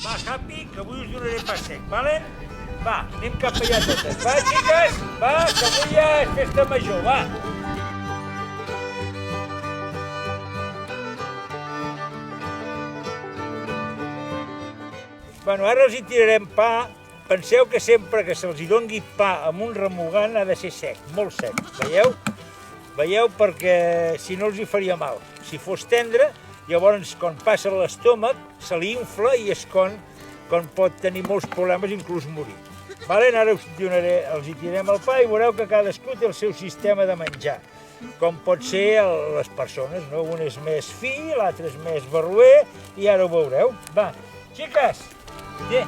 Va, Happy, que avui us donaré pa sec, vale? Va, anem cap allà totes. Va, xiques, va, que avui ja és festa major, va. Bueno, ara els hi tirarem pa. Penseu que sempre que se'ls hi doni pa amb un remugant ha de ser sec, molt sec, veieu? Veieu perquè si no els hi faria mal. Si fos tendre, llavors quan passa a l'estómac se li infla i és quan pot tenir molts problemes, inclús morir. Vale? Ara els hi tirarem el pa i veureu que cadascú té el seu sistema de menjar, com pot ser les persones, no? Un és més fi, l'altre és més barroer, i ara ho veureu. Va, xiques! Yeah.